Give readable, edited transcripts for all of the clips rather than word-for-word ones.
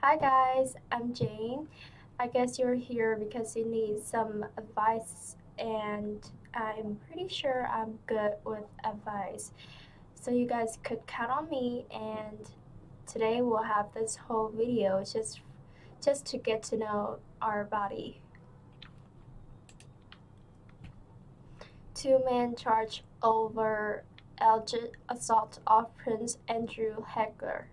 Hi guys, I'm Jane. I guess you're here because you need some advice, and I'm pretty sure I'm good with advice. So you guys could count on me, and today we'll have this whole video just to get to know our body. Two men charged over alleged assault of Prince Andrew Hegler.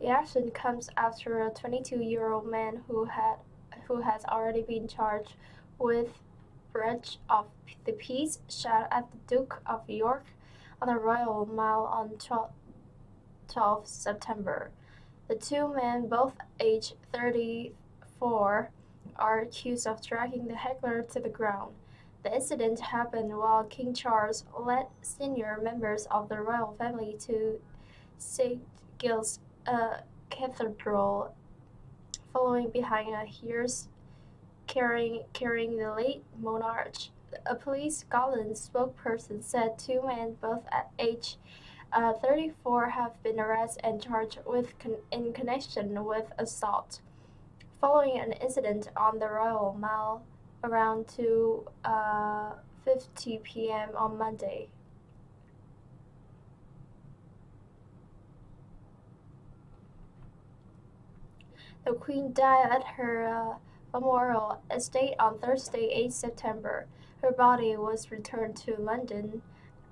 The action comes after a 22-year-old man who has already been charged with breach of the peace shot at the Duke of York on the Royal Mile on 12 September. The two men, both aged 34, are accused of dragging the heckler to the ground. The incident happened while King Charles led senior members of the royal family to St. Giles Cathedral, following behind a hearse carrying the late monarch. A police Scotland spokesperson said two men, both at age 34, have been arrested and charged in connection with assault, following an incident on the Royal Mile around 2:50 p.m. on Monday. The Queen died at her memorial estate on Thursday, 8 September. Her body was returned to London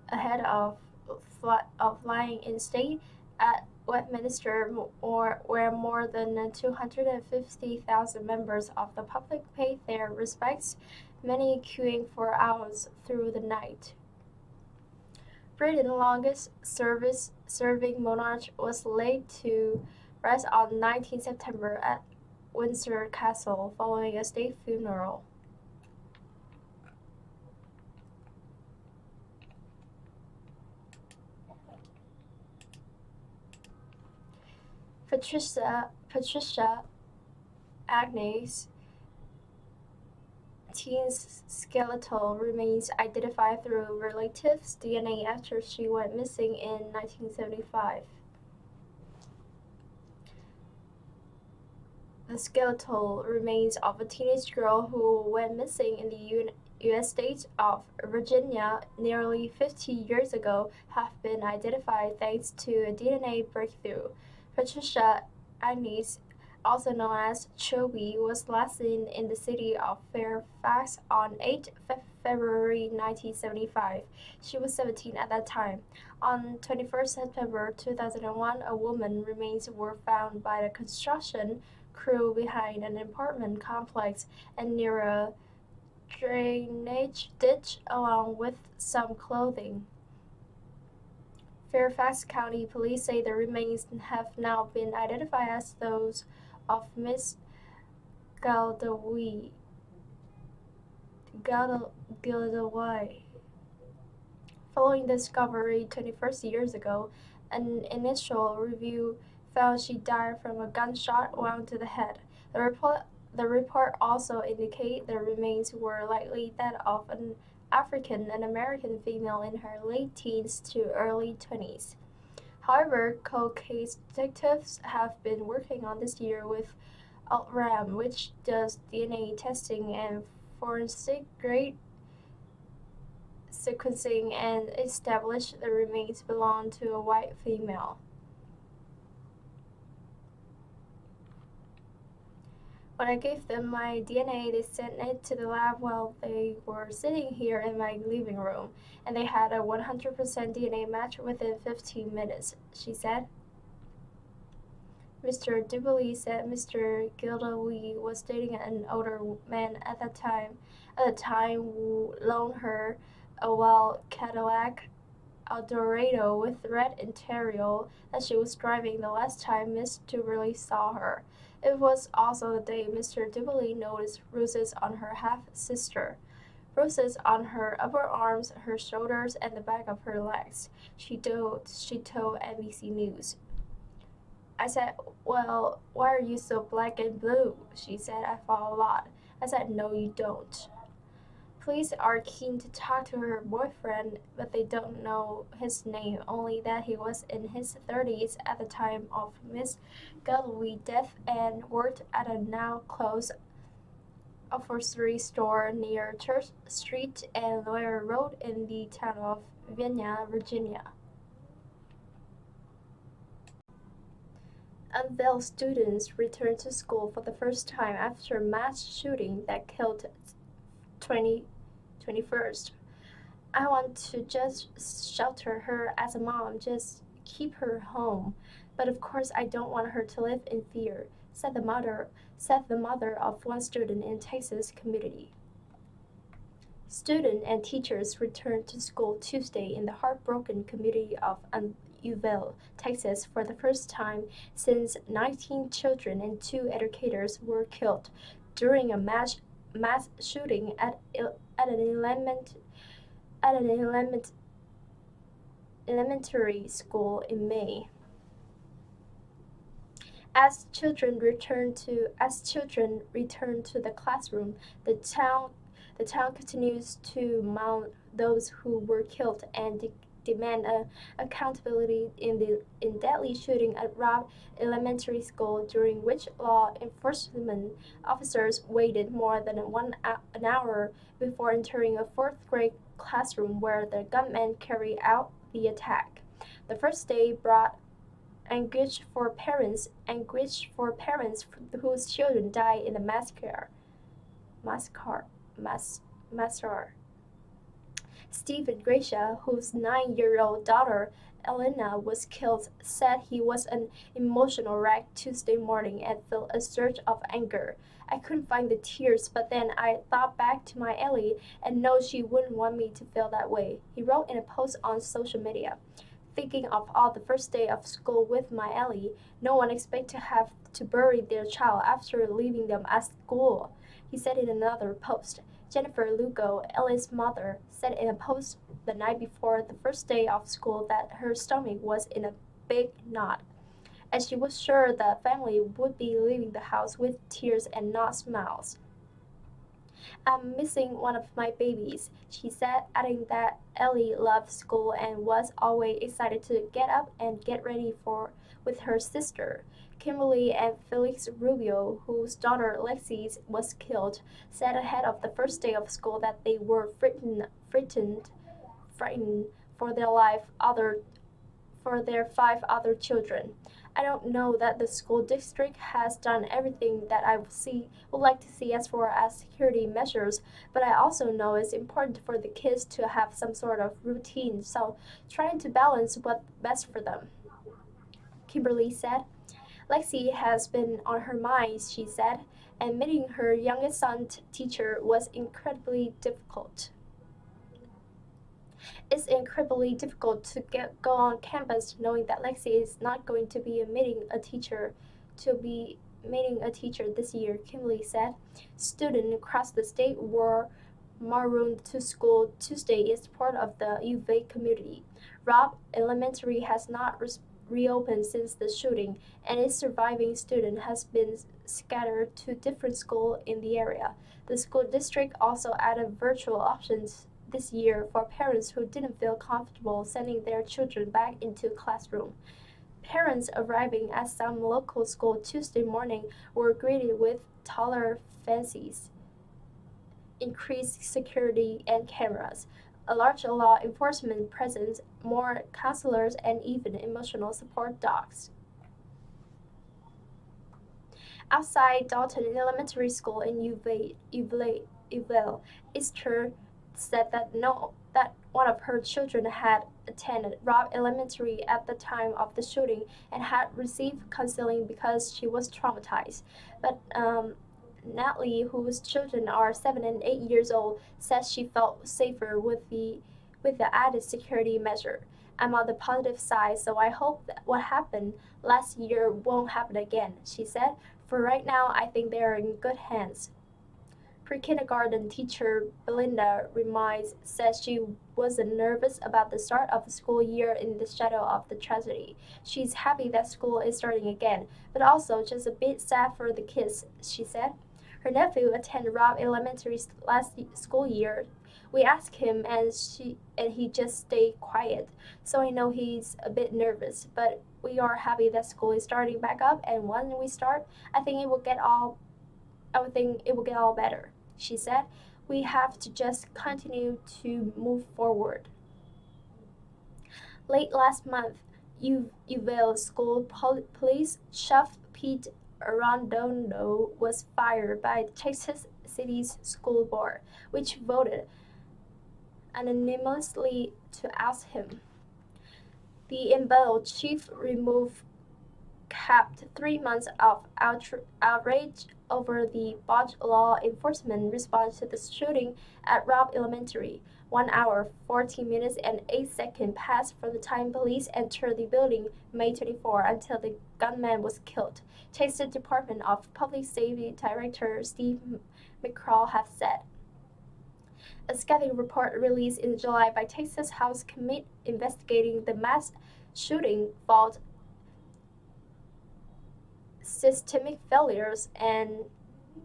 ahead of lying in state at Westminster, where more than 250,000 members of the public paid their respects, many queuing for hours through the night. Britain's longest serving monarch was laid to rest on 19 September at Windsor Castle following a state funeral. Patricia Agnes teen's skeletal remains identified through relatives' DNA after she went missing in 1975. The skeletal remains of a teenage girl who went missing in the U.S. state of Virginia nearly 50 years ago have been identified thanks to a DNA breakthrough. Patricia Agnes, also known as Chubby, was last seen in the city of Fairfax on 8 February 1975. She was 17 at that time. On 21 September 2001, a woman's remains were found by the construction crew behind an apartment complex and near a drainage ditch, along with some clothing. Fairfax County Police say the remains have now been identified as those of Miss Galdaway. Following the discovery 21 years ago, an initial review found she died from a gunshot wound to the head. The report also indicated the remains were likely that of an African American female in her late teens to early 20s. However, cold case detectives have been working on this year with Altram, which does DNA testing and forensic grade sequencing, and established the remains belonged to a white female. When I gave them my DNA, they sent it to the lab while they were sitting here in my living room, and they had a 100% DNA match within 15 minutes, she said. Mr. Dubley said Mr. Gildaway was dating an older man at the time who loaned her a white Cadillac Eldorado with red interior that she was driving the last time Miss Dubley saw her. It was also the day Mr. Dubley noticed bruises on her half-sister. Bruises on her upper arms, her shoulders, and the back of her legs, she told NBC News. I said, "Well, why are you so black and blue?" She said, "I fall a lot." I said, "No, you don't." Police are keen to talk to her boyfriend, but they don't know his name, only that he was in his 30s at the time of Miss Galloway's death and worked at a now-closed upholstery store near Church Street and Lawyer Road in the town of Vienna, Virginia. Unveiled students returned to school for the first time after a mass shooting that killed 21st. I want to just shelter her as a mom, just keep her home. But of course I don't want her to live in fear, said the mother of one student in Texas community. Students and teachers returned to school Tuesday in the heartbroken community of Uvalde, Texas, for the first time since 19 children and 2 educators were killed during a mass shooting at an elementary school in May. As children return to the classroom, the town continues to mourn those who were killed and demand accountability in deadly shooting at Robb Elementary School, during which law enforcement officers waited more than an hour before entering a 4th-grade classroom where the gunman carried out the attack. The first day brought anguish for parents whose children died in the massacre. Stephen Gracia, whose 9-year-old daughter Elena was killed, said he was an emotional wreck Tuesday morning and felt a surge of anger. I couldn't find the tears, but then I thought back to my Ellie and know she wouldn't want me to feel that way, he wrote in a post on social media. Thinking of all the first day of school with my Ellie, no one expects to have to bury their child after leaving them at school, he said in another post. Jennifer Lugo, Ellie's mother, said in a post the night before the first day of school that her stomach was in a big knot, and she was sure the family would be leaving the house with tears and not smiles. I'm missing one of my babies, she said, adding that Ellie loved school and was always excited to get up and get ready with her sister. Kimberly and Felix Rubio, whose daughter Lexi was killed, said ahead of the first day of school that they were frightened for their 5 other children. I don't know that the school district has done everything that I would like to see as far as security measures, but I also know it's important for the kids to have some sort of routine, so trying to balance what's best for them, Kimberly said. Lexi has been on her mind, she said, and meeting her youngest son's teacher was incredibly difficult. It's incredibly difficult to go on campus knowing that Lexi is not going to be meeting a teacher this year, Kimberly said. Students across the state were marooned to school Tuesday in support of the Uvalde community. Robb Elementary has not reopened since the shooting, and its surviving student has been scattered to different schools in the area. The school district also added virtual options this year for parents who didn't feel comfortable sending their children back into classroom. Parents arriving at some local school Tuesday morning were greeted with taller fences, increased security and cameras, a large law enforcement presence, more counselors, and even emotional support dogs. Outside Dalton Elementary School in Uvalde, Esther said that one of her children had attended Robb Elementary at the time of the shooting and had received counseling because she was traumatized. But Natalie, whose children are 7 and 8 years old, says she felt safer with the added security measure. I'm on the positive side, so I hope that what happened last year won't happen again, she said. For right now, I think they are in good hands. Pre-kindergarten teacher Belinda Remides says she wasn't nervous about the start of the school year in the shadow of the tragedy. She's happy that school is starting again, but also just a bit sad for the kids, she said. Her nephew attended Robb Elementary last school year, We asked him, and he just stayed quiet. So I know he's a bit nervous, but we are happy that school is starting back up, and when we start, I think it will get all better," she said. "We have to just continue to move forward." Late last month, Uvalde School Police Chief Pete Arredondo was fired by the Texas City's school board, which voted unanimously to oust him. The embattled chief removed capped 3 months of outrage over the botched law enforcement response to the shooting at Robb Elementary. 1 hour, 14 minutes, and 8 seconds passed from the time police entered the building May 24 until the gunman was killed, Texas Department of Public Safety Director Steve McCraw has said. A scathing report released in July by Texas House Committee investigating the mass shooting found systemic failures and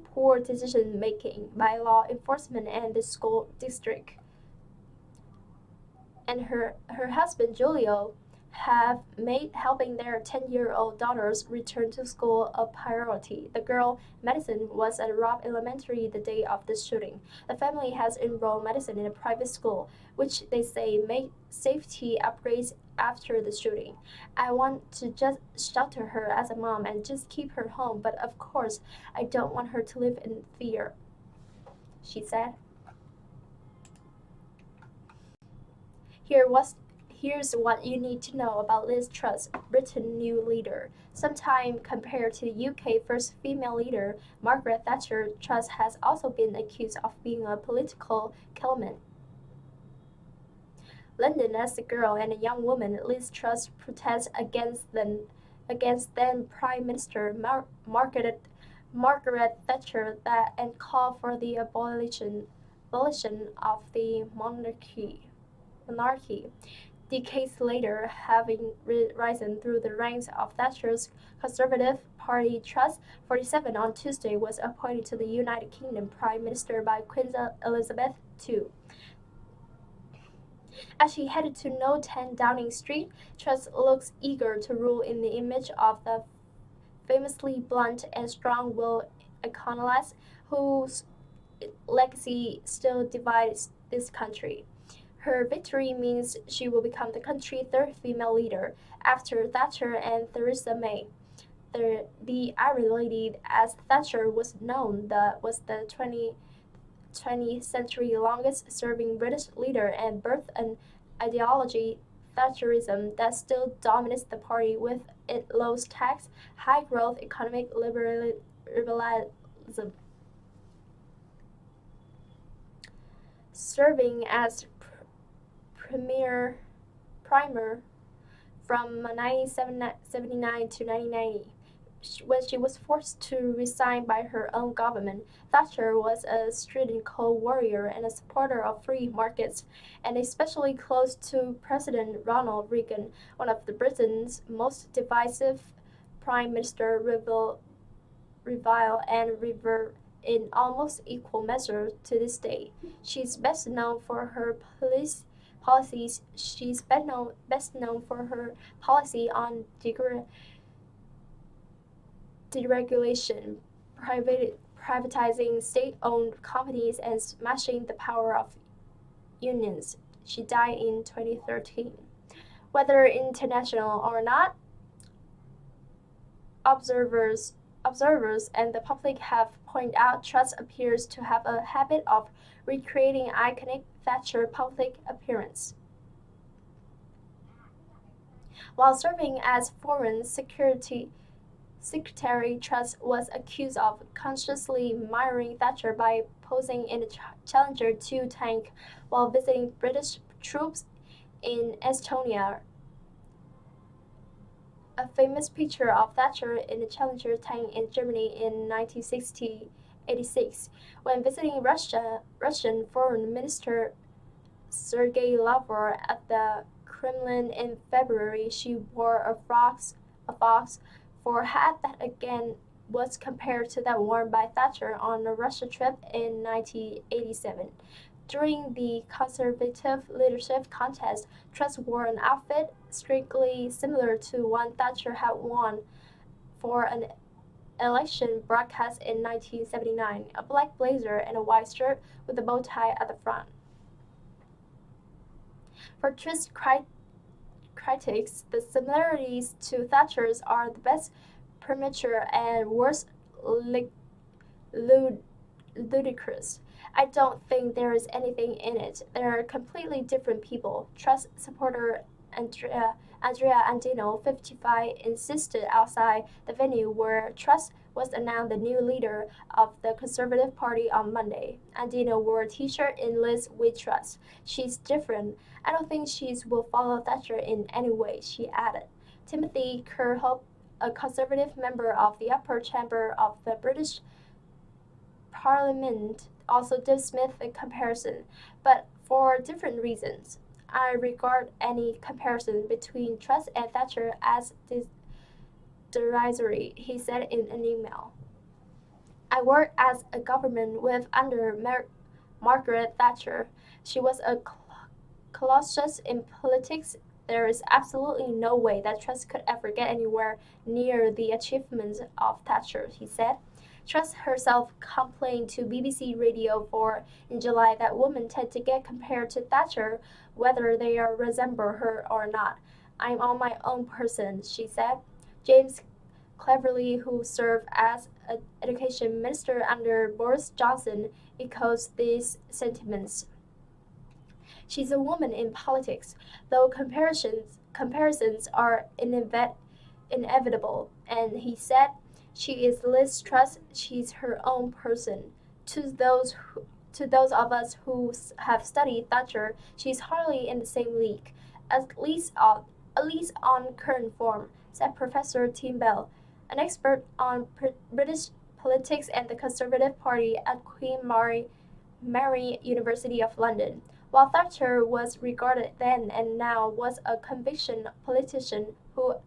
poor decision making by law enforcement and the school district. And her husband Julio have made helping their 10-year-old daughters return to school a priority. The girl, Madison, was at Robb Elementary the day of the shooting. The family has enrolled Madison in a private school, which they say made safety upgrades after the shooting. "I want to just shelter her as a mom and just keep her home, but of course, I don't want her to live in fear," she said. Here's what you need to know about Liz Truss, Britain's new leader. Sometime compared to the UK's first female leader, Margaret Thatcher, Truss has also been accused of being a political killman. London as a girl and a young woman, Liz Truss protests against then Prime Minister Margaret Thatcher and called for the abolition of the monarchy. Decades later, having risen through the ranks of Thatcher's Conservative Party, Truss, 47, on Tuesday was appointed to the United Kingdom Prime Minister by Queen Elizabeth II. As she headed to No. 10 Downing Street, Truss looks eager to rule in the image of the famously blunt and strong-willed iconoclast whose legacy still divides this country. Her victory means she will become the country's third female leader, after Thatcher and Theresa May. The Iron Lady, as Thatcher was known, was the 20th century's longest-serving British leader and birthed an ideology, Thatcherism, that still dominates the party with its low tax, high-growth economic liberalism. Serving as primer from 1979 to 1990. When she was forced to resign by her own government, Thatcher was a strident cold warrior and a supporter of free markets, and especially close to President Ronald Reagan, one of Britain's most divisive prime minister, revile and revere in almost equal measure to this day. She's best known for her policies. She's best known for her policy on deregulation, privatizing state-owned companies, and smashing the power of unions. She died in 2013. Whether international or not, observers and the public have pointed out Truss appears to have a habit of recreating iconic Thatcher public appearance. While serving as Foreign Secretary, Truss was accused of consciously mirroring Thatcher by posing in a Challenger 2 tank while visiting British troops in Estonia. A famous picture of Thatcher in the Challenger tank in Germany in 1986. When visiting Russian Foreign Minister Sergei Lavrov at the Kremlin in February, she wore a fox for hat that again was compared to that worn by Thatcher on a Russia trip in 1987. During the Conservative leadership contest, Truss wore an outfit strikingly similar to one Thatcher had worn for an election broadcast in 1979, a black blazer and a white shirt with a bow tie at the front. For Truss critics, the similarities to Thatcher's are the best premature and worst ludicrous. I don't think there is anything in it. They're completely different people. Truss supporter Andrea Andino, 55, insisted outside the venue where Truss was announced the new leader of the Conservative Party on Monday. Andino wore a t-shirt in Liz with Truss. She's different. I don't think she will follow Thatcher in any way, she added. Timothy Kirkhope, a Conservative member of the upper chamber of the British Parliament, also dismissed the comparison, but for different reasons. I regard any comparison between Truss and Thatcher as derisory, he said in an email. I worked as a government whip under Margaret Thatcher. She was a colossus in politics. There is absolutely no way that Truss could ever get anywhere near the achievements of Thatcher, he said. Truss herself complained to BBC Radio 4 in July that women tend to get compared to Thatcher whether they resemble her or not. I'm on my own person, she said. James Cleverly, who served as an education minister under Boris Johnson, echoes these sentiments. She's a woman in politics, though comparisons are inevitable, and he said, she is Liz Truss, she's her own person. To those of us who have studied Thatcher, she's hardly in the same league, at least on current form, said Professor Tim Bell, an expert on British politics and the Conservative Party at Queen Mary University of London. While Thatcher was regarded then and now was a conviction politician who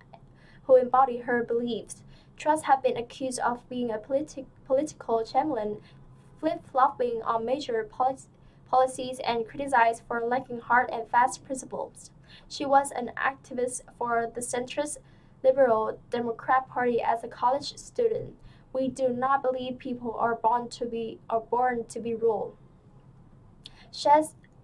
embodied her beliefs, Truss had been accused of being a political chameleon, flip-flopping on major policies and criticized for lacking hard and fast principles. She was an activist for the centrist Liberal Democrat Party as a college student. We do not believe people are born to be ruled.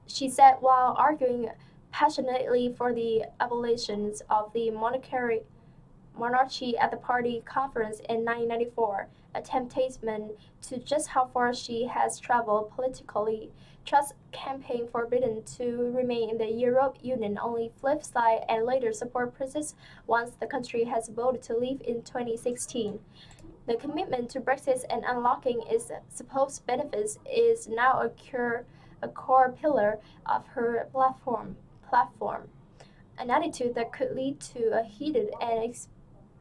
She said while arguing passionately for the abolition of the monarchy at the party conference in 1994, a testament to just how far she has traveled politically. Truss campaigned for Britain to remain in the European Union, only flip side and later support Brexit once the country has voted to leave in 2016. The commitment to Brexit and unlocking its supposed benefits is now a core pillar of her platform, an attitude that could lead to a heated and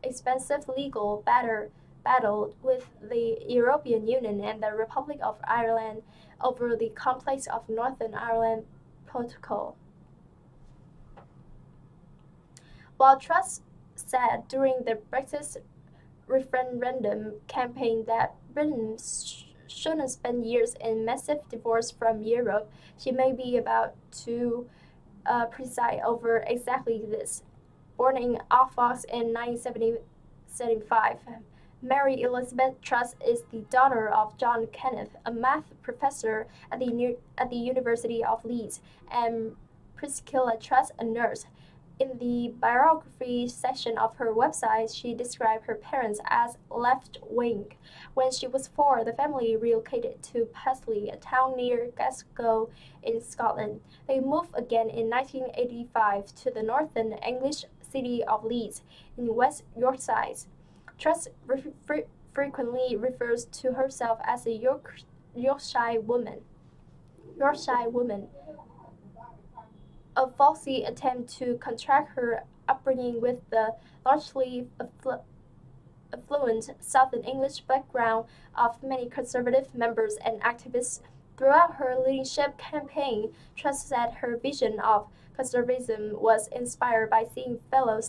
expensive legal battle with the European Union and the Republic of Ireland over the complex of Northern Ireland Protocol. While Truss said during the Brexit referendum campaign that Britain shouldn't spend years in massive divorce from Europe, she may be about to preside over exactly this. Born in Norfolk in 1975, Mary Elizabeth Truss is the daughter of John Kenneth, a math professor at the University of Leeds, and Priscilla Truss, a nurse. In the biography section of her website, she described her parents as left-wing. When she was 4, the family relocated to Paisley, a town near Glasgow in Scotland. They moved again in 1985 to the northern English city of Leeds in West Yorkshire. Truss frequently refers to herself as a Yorkshire woman. A falsy attempt to contract her upbringing with the largely affluent Southern English background of many Conservative members and activists. Throughout her leadership campaign, Truss said her vision of conservatism was inspired by seeing fellow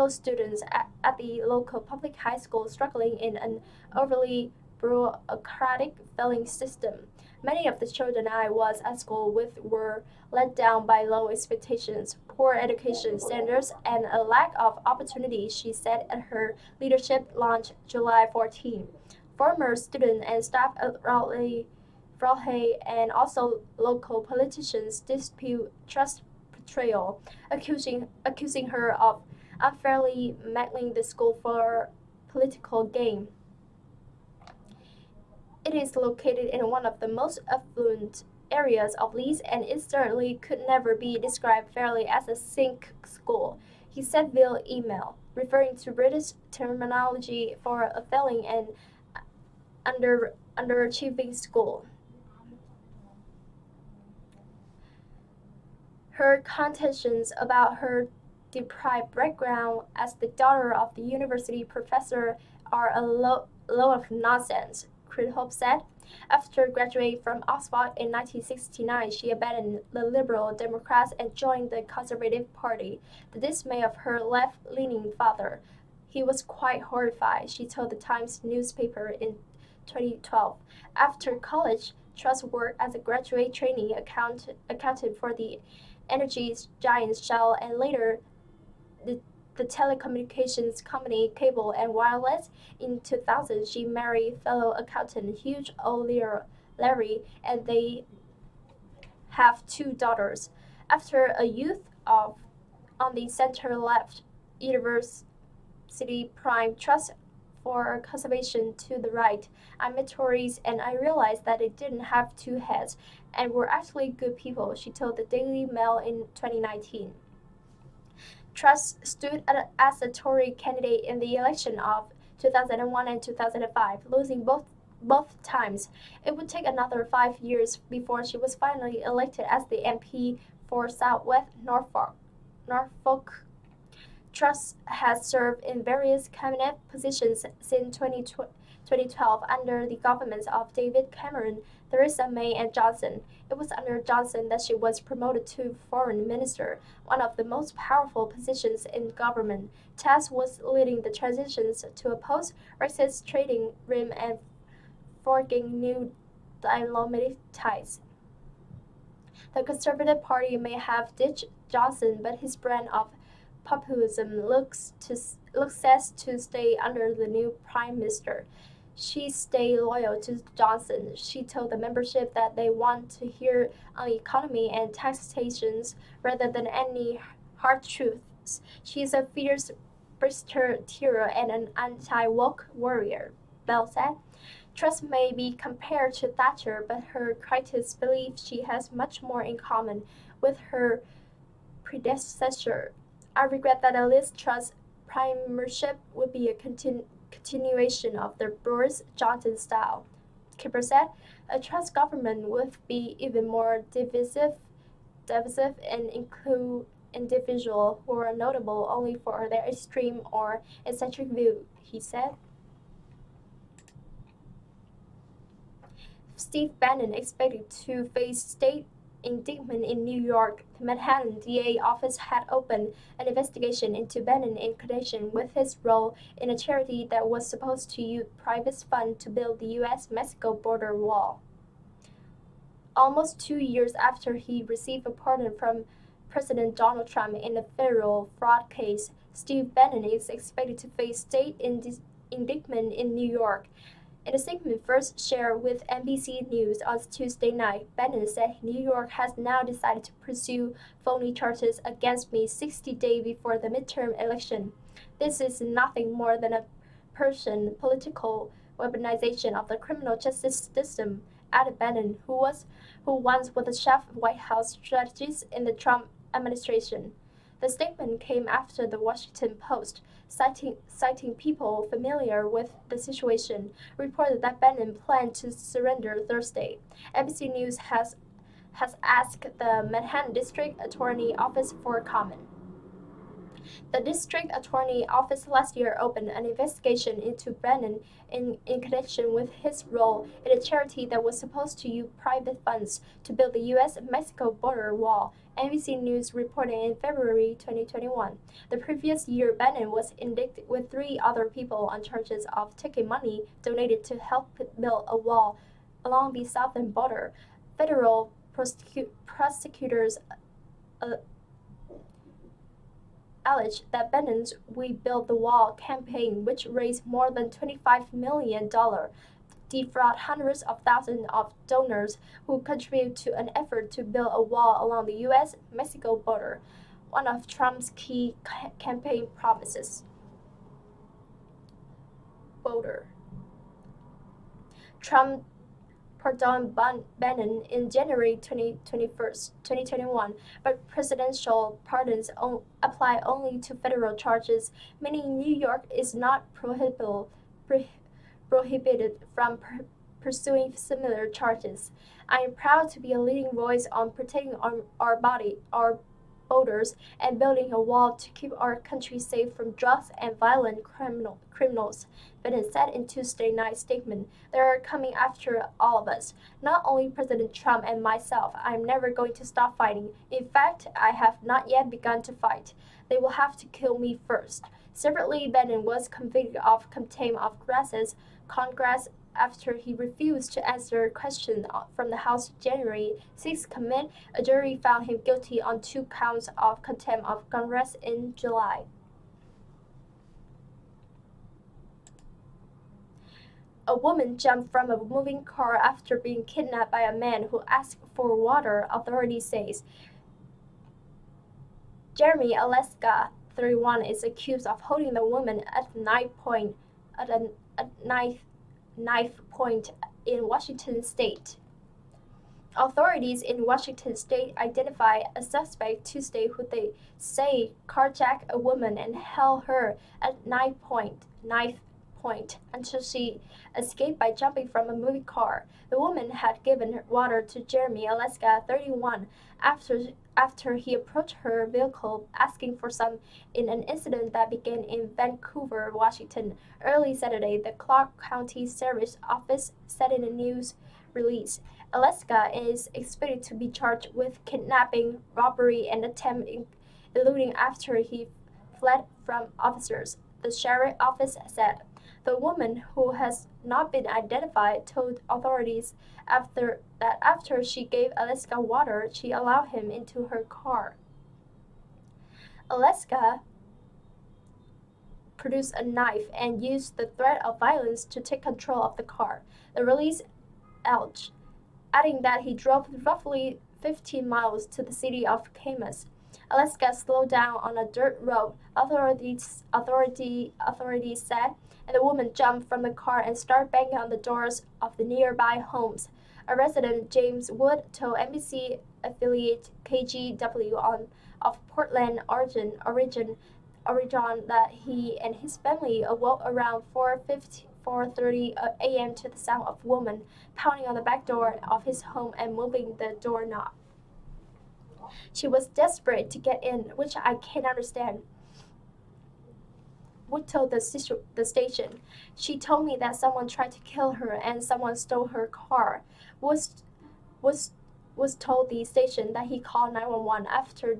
students at the local public high school struggling in an overly bureaucratic failing system. Many of the children I was at school with were let down by low expectations, poor education standards, and a lack of opportunity, she said at her leadership launch July 14. Former student and staff at Raleigh and also local politicians dispute trust portrayal, accusing her of unfairly meddling the school for political gain. It is located in one of the most affluent areas of Leeds, and it certainly could never be described fairly as a sink school, he said via email, referring to British terminology for a failing and underachieving school. Her contentions about her deprived background as the daughter of the university professor are a load of nonsense, Crithope said. After graduating from Oxford in 1969, she abandoned the Liberal Democrats and joined the Conservative Party, the dismay of her left-leaning father. He was quite horrified, she told the Times newspaper in 2012. After college, Truss worked as a graduate trainee accountant for the energy giant Shell and later the telecommunications company Cable and Wireless. In 2000, she married fellow accountant Hugh O'Leary, and they have two daughters. After a youth of on the center-left university prime trust for conservation to the right, I met Tories and I realized that they didn't have two heads and were actually good people, she told the Daily Mail in 2019. Truss stood as a Tory candidate in the election of 2001 and 2005, losing both times. It would take another 5 years before she was finally elected as the MP for South West Norfolk. Truss has served in various cabinet positions since 2012 under the governments of David Cameron, Theresa May, and Johnson. It was under Johnson that she was promoted to foreign minister, one of the most powerful positions in government. Truss was leading the transitions to a post-Brexit trading rim and forging new diplomatic ties. The Conservative Party may have ditched Johnson, but his brand of populism looks set to stay under the new prime minister. She stayed loyal to Johnson. She told the membership that they want to hear on the economy and taxations rather than any hard truths. She is a fierce Brexiteer and an anti-woke warrior, Bell said. Truss may be compared to Thatcher, but her critics believe she has much more in common with her predecessor. I regret that a Liz Truss premiership would be a continuation of the Boris Johnson style, Kipper said. A Truss government would be even more divisive and include individuals who are notable only for their extreme or eccentric view, he said. Steve Bannon expected to face state indictment in New York. The Manhattan DA office had opened an investigation into Bannon in connection with his role in a charity that was supposed to use private funds to build the U.S.-Mexico border wall. Almost 2 years after he received a pardon from President Donald Trump in a federal fraud case, Steve Bannon is expected to face state indictment in New York. In a statement first shared with NBC News on Tuesday night, Bannon said New York has now decided to pursue phony charges against me 60 days before the midterm election. This is nothing more than a Persian political weaponization of the criminal justice system, added Bannon, who once was the chief White House strategist in the Trump administration. The statement came after the Washington Post, citing people familiar with the situation, reported that Bannon planned to surrender Thursday. NBC News has asked the Manhattan District Attorney Office for comment. The District Attorney Office last year opened an investigation into Bannon in connection with his role in a charity that was supposed to use private funds to build the U.S.-Mexico border wall, NBC News reported in February 2021. The previous year, Bannon was indicted with 3 other people on charges of taking money donated to help build a wall along the southern border. Federal prosecutors alleged that Biden's "We Build the Wall" campaign, which raised more than $25 million, defrauded hundreds of thousands of donors who contributed to an effort to build a wall along the U.S.-Mexico border, one of Trump's key campaign promises. Trump pardoned Bannon in January 2021, but presidential pardons apply only to federal charges, meaning New York is not prohibited from pursuing similar charges. I am proud to be a leading voice on protecting our borders, and building a wall to keep our country safe from drugs and violent criminals, Biden said in Tuesday night's statement. They are coming after all of us, not only President Trump and myself. I am never going to stop fighting. In fact, I have not yet begun to fight. They will have to kill me first. Separately, Biden was convicted of contempt of Congress after he refused to answer questions from the House January 6 committee. A jury found him guilty on 2 counts of contempt of Congress in July. A woman jumped from a moving car after being kidnapped by a man who asked for water, authorities say. Jeremy Alaska, 31, is accused of holding the woman at knife point in Washington state. Authorities in Washington state identified a suspect Tuesday who they say carjacked a woman and held her at knife point until she escaped by jumping from a moving car. The woman had given water to Jeremy Alaska, 31, after he approached her vehicle asking for some in an incident that began in Vancouver, Washington. Early Saturday, the Clark County Sheriff's Office said in a news release. Alaska is expected to be charged with kidnapping, robbery, and attempt eluding after he fled from officers, the sheriff's office said. The woman, who has not been identified, told authorities after she gave Alaska water, she allowed him into her car. Alaska produced a knife and used the threat of violence to take control of the car, the release alleged, adding that he drove roughly 15 miles to the city of Camas. Alaska slowed down on a dirt road, authorities said, and the woman jumped from the car and started banging on the doors of the nearby homes. A resident, James Wood, told NBC affiliate KGW of Portland, Oregon, that he and his family awoke around 4:30 a.m. to the sound of a woman pounding on the back door of his home and moving the doorknob. She was desperate to get in, which I can't understand, Wood told the station. She told me that someone tried to kill her and someone stole her car. Was told the station that he called 911 after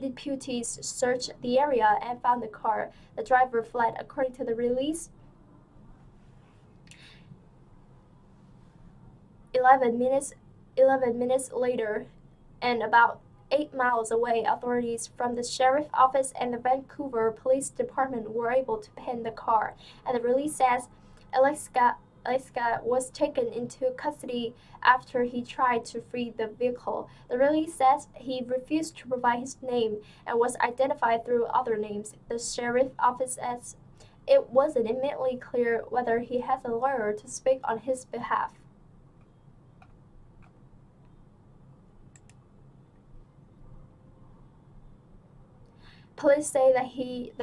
deputies searched the area and found the car. The driver fled, according to the release. 11 minutes later, and about 8 miles away, authorities from the sheriff's office and the Vancouver Police Department were able to pin the car. And the release says Alaska was taken into custody after he tried to flee the vehicle. The release says he refused to provide his name and was identified through other names. The sheriff's office says it wasn't immediately clear whether he has a lawyer to speak on his behalf. Police say that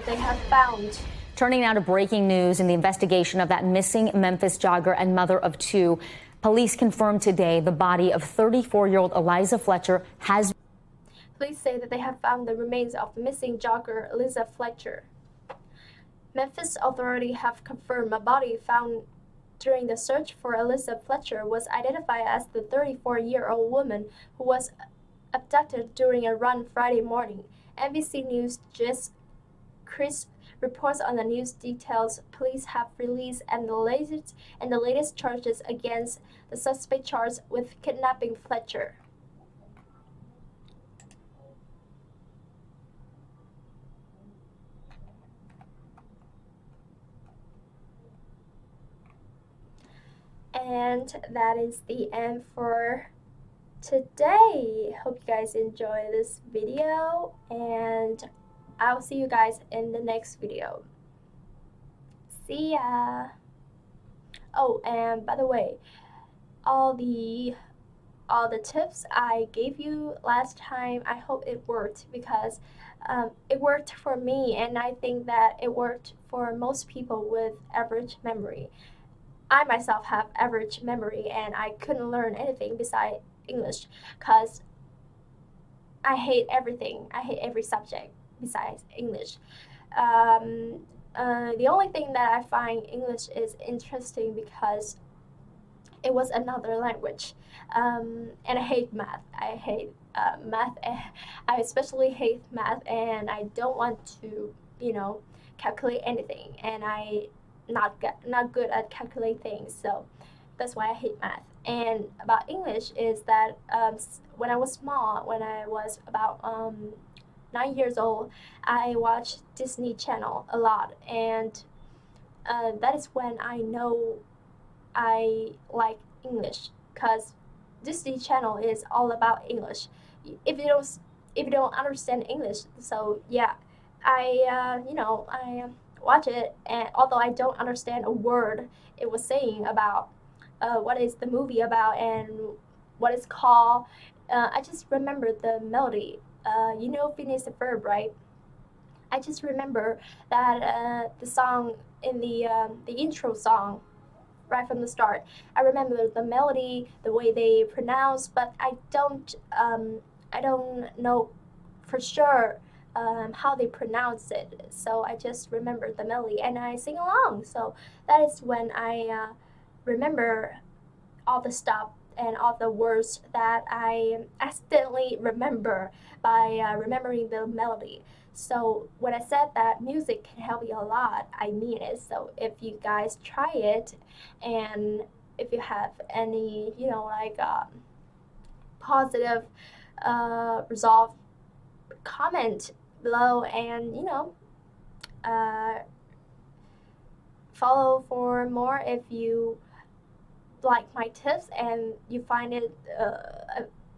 they have found. Turning now to breaking news in the investigation of that missing Memphis jogger and mother of 2. Police confirmed today the body of 34-year-old Eliza Fletcher has. Police say that they have found the remains of missing jogger Eliza Fletcher. Memphis authorities have confirmed a body found during the search for Eliza Fletcher was identified as the 34-year-old woman who was abducted during a run Friday morning. NBC News' Jess crisp reports on the news details police have released and the latest charges against the suspect charged with kidnapping Fletcher. And that is the end for today. Hope you guys enjoy this video, and I'll see you guys in the next video. See ya! Oh, and by the way, all the tips I gave you last time, I hope it worked, because it worked for me, and I think that it worked for most people with average memory. I myself have average memory, and I couldn't learn anything besides English, because I hate everything. I hate every subject besides English. The only thing that I find English is interesting because it was another language, and I hate math. I hate math. I especially hate math, and I don't want to, calculate anything, and I not good at calculating things. So that's why I hate math. And about English is that when I was small, when I was about 9 years old, I watched Disney Channel a lot, and that is when I know I like English, because Disney Channel is all about English. If you don't understand English, so yeah, I watch it, and although I don't understand a word it was saying about what is the movie about and what it's called, I just remember the melody. Phineas the Verb, right? I just remember that the song in the intro song, right from the start. I remember the melody, the way they pronounce, but I don't know for sure how they pronounce it. So I just remember the melody and I sing along. So that is when I remember all the stuff and all the words that I accidentally remember by remembering the melody. So when I said that music can help you a lot, I mean it. So if you guys try it, and if you have any, positive result, comment below, and follow for more if you like my tips and you find it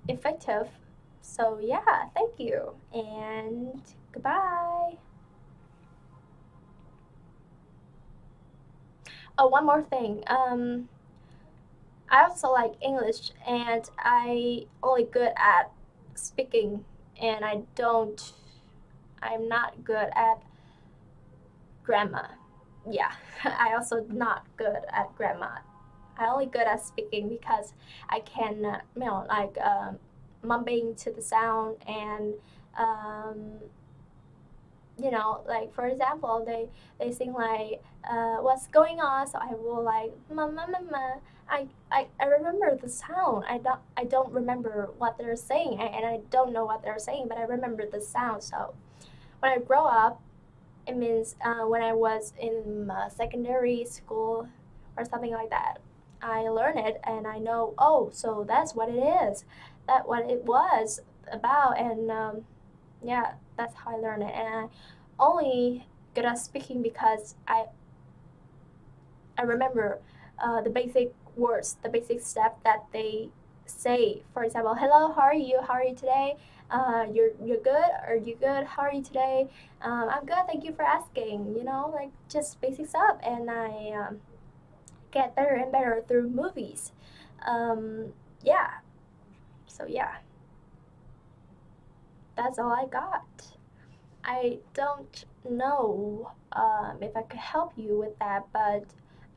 effective. So yeah, thank you and goodbye. Oh, one more thing. I also like English, and I only good at speaking, and I'm not good at grammar. Yeah, I also not good at grammar. I only good at speaking because I can, mumbling to the sound, and like for example, they sing like what's going on, so I will like ma ma ma ma. I remember the sound. I don't remember what they're saying, and I don't know what they're saying, but I remember the sound. So when I grow up, it means when I was in secondary school or something like that, I learned it and I know, oh, so that's what it is, that what it was about, and yeah, that's how I learned it. And I only good at speaking because I remember the basic words, the basic step that they say. For example, hello, how are you? How are you today? You're good? Are you good? How are you today? I'm good. Thank you for asking. Like just basic stuff, and I get better and better through movies. Yeah. So yeah, that's all I got. I don't know if I could help you with that, but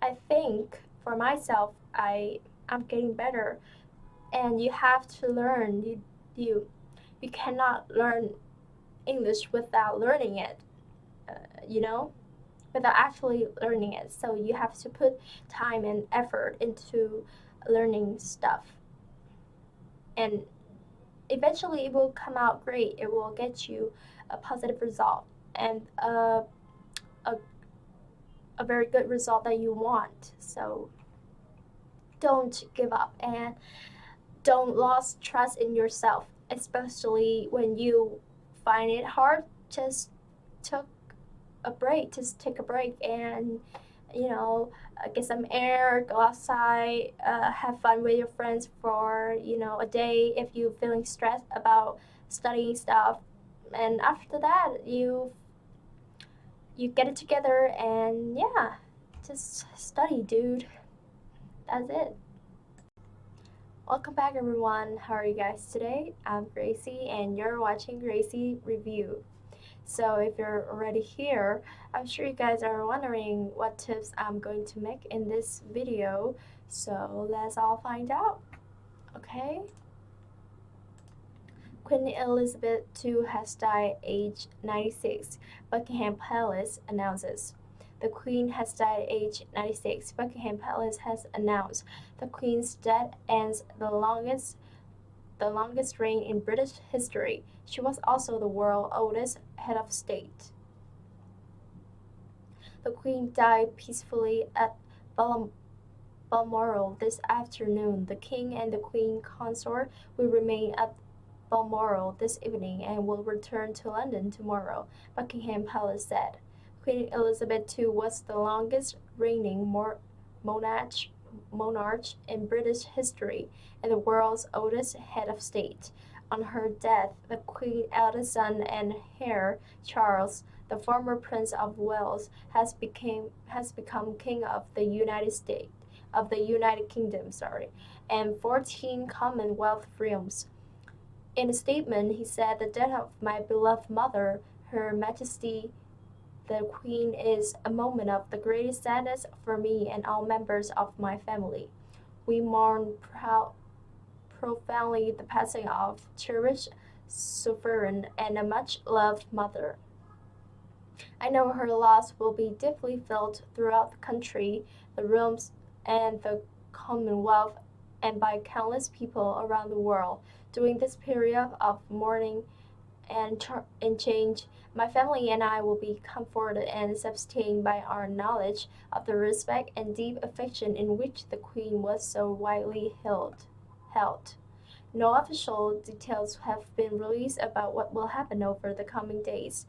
I think for myself, I'm getting better, and you have to learn. You cannot learn English without learning it, without actually learning it. So you have to put time and effort into learning stuff, and eventually it will come out great. It will get you a positive result, and a very good result that you want. So don't give up and don't lose trust in yourself, especially when you find it hard. Took take a break and get some air, go outside, have fun with your friends for a day if you're feeling stressed about studying stuff. And after that, you get it together and yeah, just study, dude. That's it. Welcome back, everyone. How are you guys today? I'm Gracie and you're watching Gracie Review. So if you're already here, I'm sure you guys are wondering what tips I'm going to make in this video. So let's all find out. Okay? Queen Elizabeth II has died aged 96, Buckingham Palace announces. The Queen has died aged 96, Buckingham Palace has announced. The Queen's death ends the longest reign in British history. She was also the world's oldest head of state. The Queen died peacefully at Balmoral this afternoon. The King and the Queen Consort will remain at Balmoral this evening and will return to London tomorrow, Buckingham Palace said. Queen Elizabeth II was the longest reigning monarch in British history and the world's oldest head of state. On her death, the Queen's eldest son and heir, Charles, the former Prince of Wales, has become King of the United Kingdom, and 14 Commonwealth realms. In a statement, he said, "The death of my beloved mother, Her Majesty the Queen, is a moment of the greatest sadness for me and all members of my family. We mourn profoundly the passing of cherished sovereign and a much-loved mother. I know her loss will be deeply felt throughout the country, the realms, and the Commonwealth, and by countless people around the world. During this period of mourning and change, my family and I will be comforted and sustained by our knowledge of the respect and deep affection in which the Queen was so widely held. No official details have been released about what will happen over the coming days,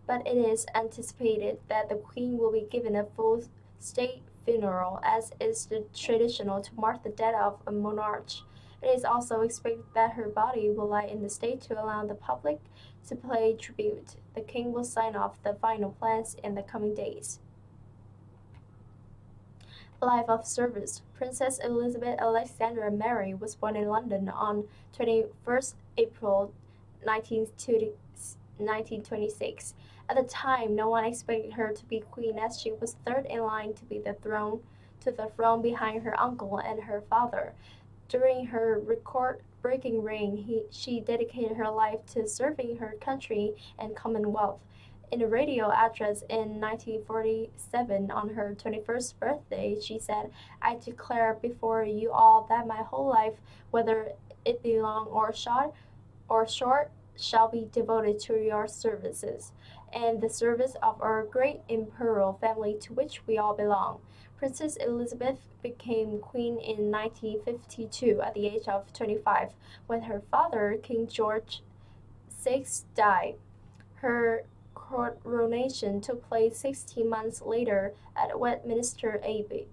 but it is anticipated that the Queen will be given a full state funeral, as is the traditional to mark the death of a monarch. It is also expected that her body will lie in the state to allow the public to pay tribute. The King will sign off the final plans in the coming days. Life of service. Princess Elizabeth Alexandra Mary was born in London on 21st April 1926. At the time, no one expected her to be queen, as she was third in line to the throne behind her uncle and her father. During her record-breaking reign, she dedicated her life to serving her country and Commonwealth. In a radio address in 1947 on her 21st birthday, she said, "I declare before you all that my whole life, whether it be long or short, shall be devoted to your services and the service of our great imperial family to which we all belong." Princess Elizabeth became queen in 1952 at the age of 25 when her father, King George VI, died. Her coronation took place 16 months later at Westminster Abbey.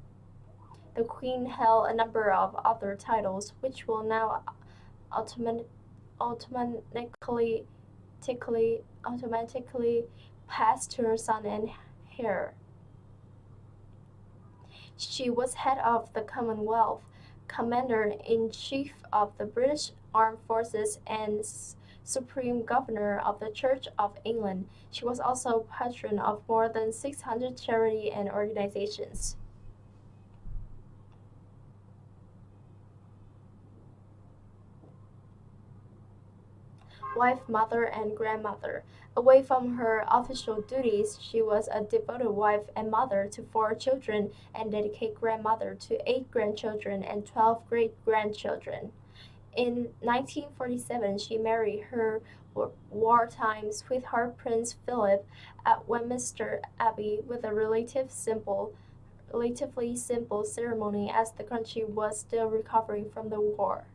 The Queen held a number of other titles, which will now automatically pass to her son and heir. She was head of the Commonwealth, Commander-in-Chief of the British Armed Forces, and Supreme Governor of the Church of England. She was also patron of more than 600 charity and organizations. Wife, mother, and grandmother. Away from her official duties, she was a devoted wife and mother to 4 children and dedicated grandmother to 8 grandchildren and 12 great-grandchildren. In 1947, she married her wartime sweetheart Prince Philip at Westminster Abbey with a relatively simple ceremony as the country was still recovering from the war.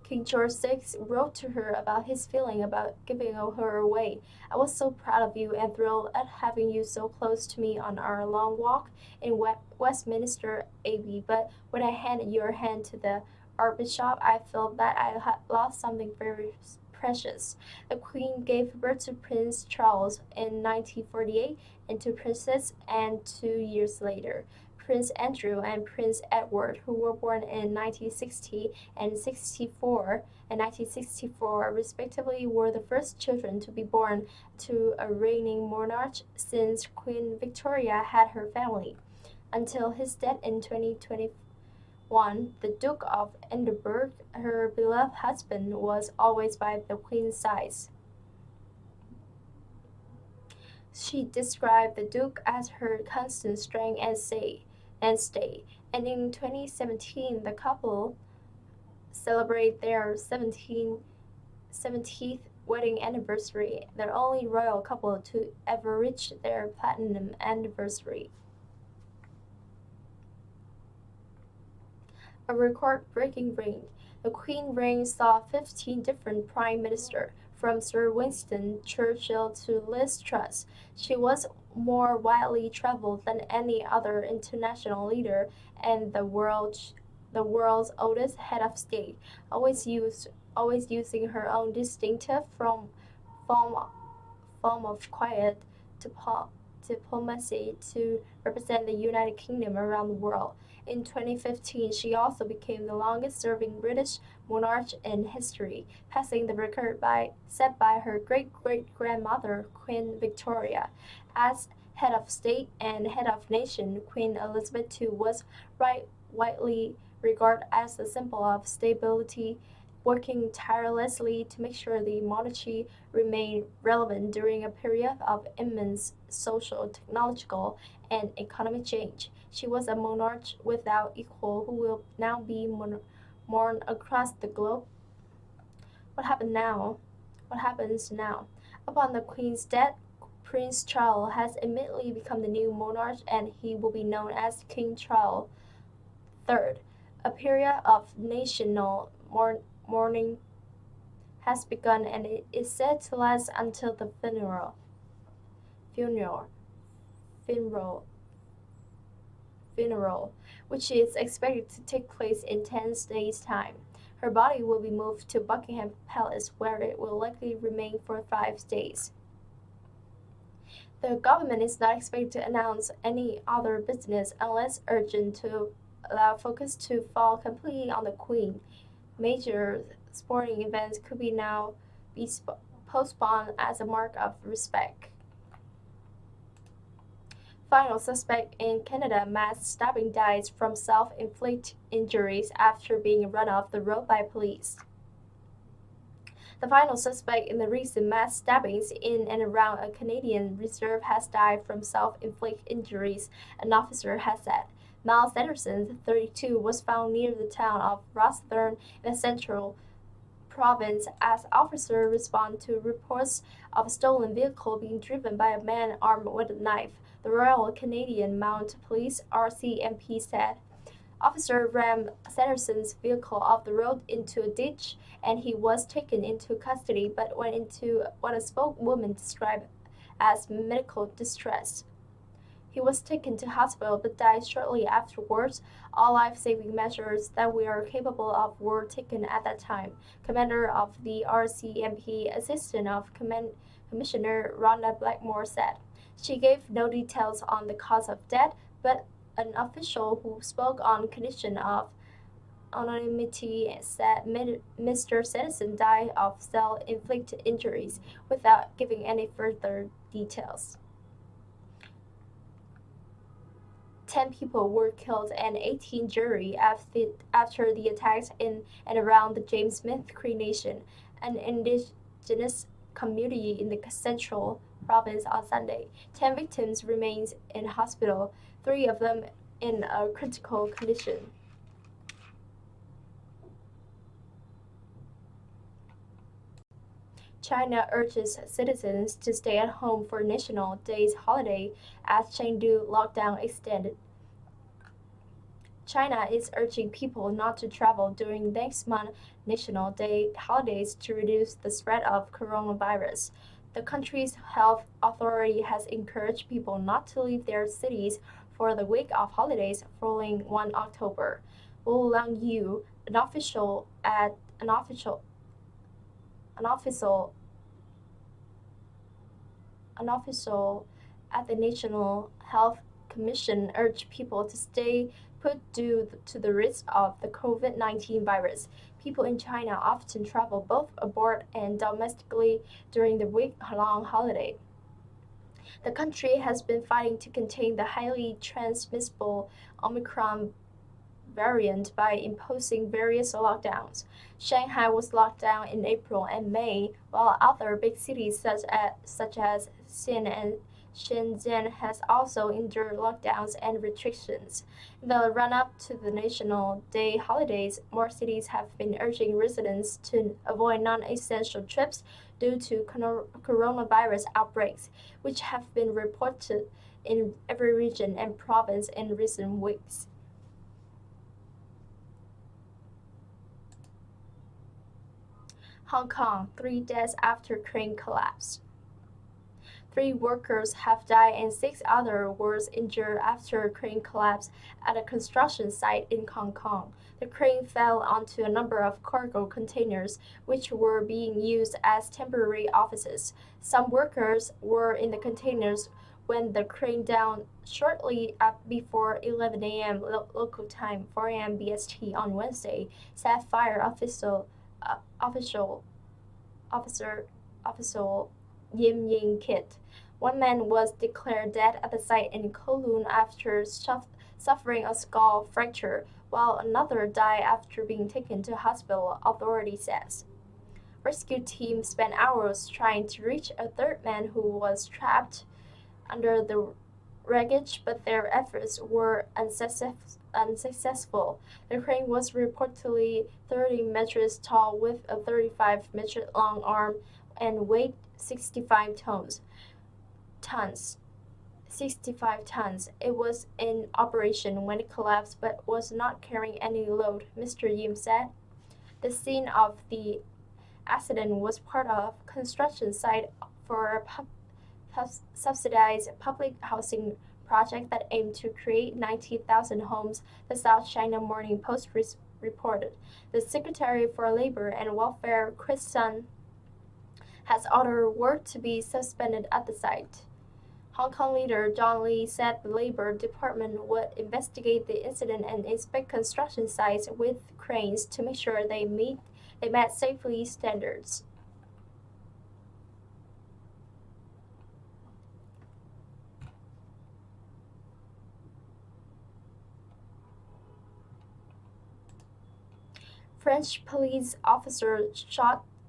King George VI wrote to her about his feeling about giving her away. I was so proud of you and thrilled at having you so close to me on our long walk in Westminster Abbey, but when I handed your hand to the Archbishop, I felt that I had lost something very precious. The Queen gave birth to Prince Charles in 1948 and to Princess Anne 2 years later. Prince Andrew and Prince Edward, who were born in 1960 and 1964 respectively, were the first children to be born to a reigning monarch since Queen Victoria had her family. Until his death in 2021, the Duke of Edinburgh, her beloved husband, was always by the Queen's side. She described the Duke as her constant strength and stay. And in 2017, the couple celebrated their 70th wedding anniversary, the only royal couple to ever reach their platinum anniversary. A record-breaking reign. The Queen reign saw 15 different prime ministers, from Sir Winston Churchill to Liz Truss. She was more widely traveled than any other international leader and the world's oldest head of state, always using her own distinctive form of quiet diplomacy to represent the United Kingdom around the world. In 2015, she also became the longest-serving British monarch in history, passing the record set by her great-great-grandmother, Queen Victoria. As head of state and head of nation, Queen Elizabeth II was widely regarded as a symbol of stability, working tirelessly to make sure the monarchy remained relevant during a period of immense social, technological, and economic change. She was a monarch without equal who will now be mourned across the globe. What happens now? Upon the Queen's death, Prince Charles has immediately become the new monarch, and he will be known as King Charles III. A period of national mourning has begun, and it is said to last until the funeral, which is expected to take place in 10 days' time. Her body will be moved to Buckingham Palace, where it will likely remain for 5 days. The government is not expected to announce any other business unless urgent to allow focus to fall completely on the Queen. Major sporting events could now be postponed as a mark of respect. Final suspect in Canada mass stabbing dies from self-inflicted injuries after being run off the road by police. The final suspect in the recent mass stabbings in and around a Canadian reserve has died from self-inflicted injuries, an officer has said. Miles Sanderson, 32, was found near the town of Rosthern in the Central Province as officers respond to reports of a stolen vehicle being driven by a man armed with a knife, the Royal Canadian Mounted Police RCMP said. Officer ran Sanderson's vehicle off the road into a ditch, and he was taken into custody but went into what a spokeswoman described as medical distress. He was taken to hospital but died shortly afterwards. All life-saving measures that we are capable of were taken at that time, Commander of the RCMP, Assistant of Commissioner Rhonda Blackmore said. She gave no details on the cause of death, but an official who spoke on condition of anonymity said Mr. Sanderson died of self-inflicted injuries without giving any further details. 10 people were killed and 18 jury after the attacks in and around the James Smith Cree Nation, an indigenous community in the Central Province on Sunday. 10 victims remain in hospital, 3 of them in a critical condition. China urges citizens to stay at home for National Day's holiday as Chengdu lockdown extended. China is urging people not to travel during next month's National Day holidays to reduce the spread of coronavirus. The country's health authority has encouraged people not to leave their cities for the week of holidays following 1 October. Wu Langyu, an official at the National Health Commission urged people to stay put due to the risk of the COVID-19 virus. People in China often travel both abroad and domestically during the week-long holiday. The country has been fighting to contain the highly transmissible Omicron variant by imposing various lockdowns. Shanghai was locked down in April and May, while other big cities such as Xi'an and Shenzhen has also endured lockdowns and restrictions. In the run-up to the National Day holidays, more cities have been urging residents to avoid non-essential trips due to coronavirus outbreaks, which have been reported in every region and province in recent weeks. Hong Kong, 3 deaths after crane collapse. 3 workers have died and 6 others were injured after a crane collapsed at a construction site in Hong Kong. The crane fell onto a number of cargo containers, which were being used as temporary offices. Some workers were in the containers when the crane down shortly before 11 a.m. local time, 4 a.m. BST on Wednesday, said fire officer Yim Yin Kit. One man was declared dead at the site in Kowloon after suffering a skull fracture, while another died after being taken to hospital, authority says. Rescue teams spent hours trying to reach a third man who was trapped under the wreckage, but their efforts were unsuccessful. The crane was reportedly 30 meters tall with a 35-meter long arm and weighed 65 tons. It was in operation when it collapsed but was not carrying any load, Mr. Yim said. The scene of the accident was part of a construction site for a subsidized public housing project that aimed to create 90,000 homes, the South China Morning Post reported. The Secretary for Labor and Welfare, Chris Sun, has ordered work to be suspended at the site. Hong Kong leader John Lee said the Labor Department would investigate the incident and inspect construction sites with cranes to make sure they met safety standards. French police officer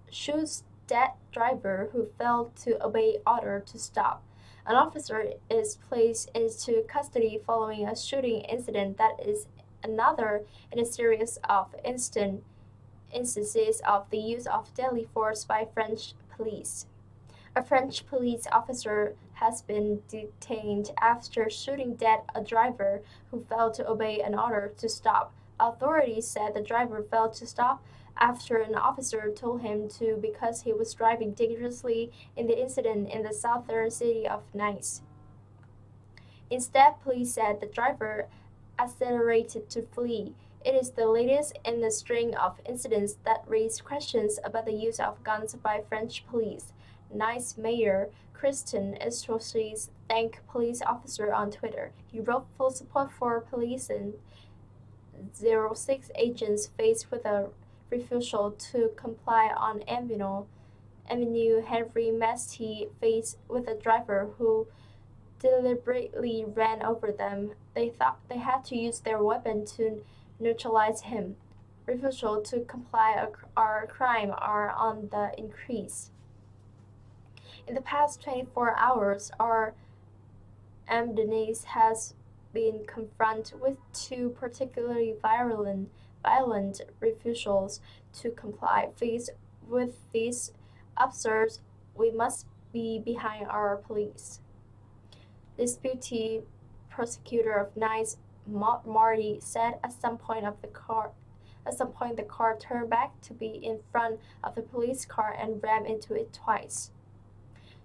shoots dead driver who failed to obey order to stop. An officer is placed into custody following a shooting incident that is another in a series of instances of the use of deadly force by French police. A French police officer has been detained after shooting dead a driver who failed to obey an order to stop. Authorities said the driver failed to stop after an officer told him to because he was driving dangerously in the incident in the southern city of Nice. Instead, police said the driver accelerated to flee. It is the latest in a string of incidents that raise questions about the use of guns by French police. Nice Mayor Christian Estrosi thanked police officer on Twitter. He wrote full support for police and 06 agents faced with a refusal to comply on Avenue Henry Masty faced with a driver who deliberately ran over them. They thought they had to use their weapon to neutralize him. Refusal to comply or crime are on the increase. In the past 24 hours, our Amdenis has been confronted with 2 particularly violent refusals to comply. Faced with this, Officers, we must be behind our police. This deputy prosecutor of Nice, Marty, said at some point the car turned back to be in front of the police car and rammed into it twice.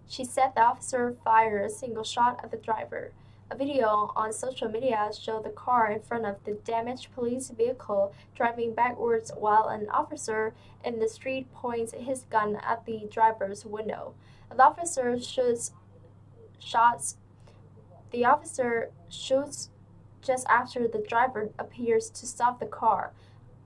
She said the officer fired a single shot at the driver. A video on social media showed the car in front of the damaged police vehicle driving backwards while an officer in the street points his gun at the driver's window. The officer shoots just after the driver appears to stop the car.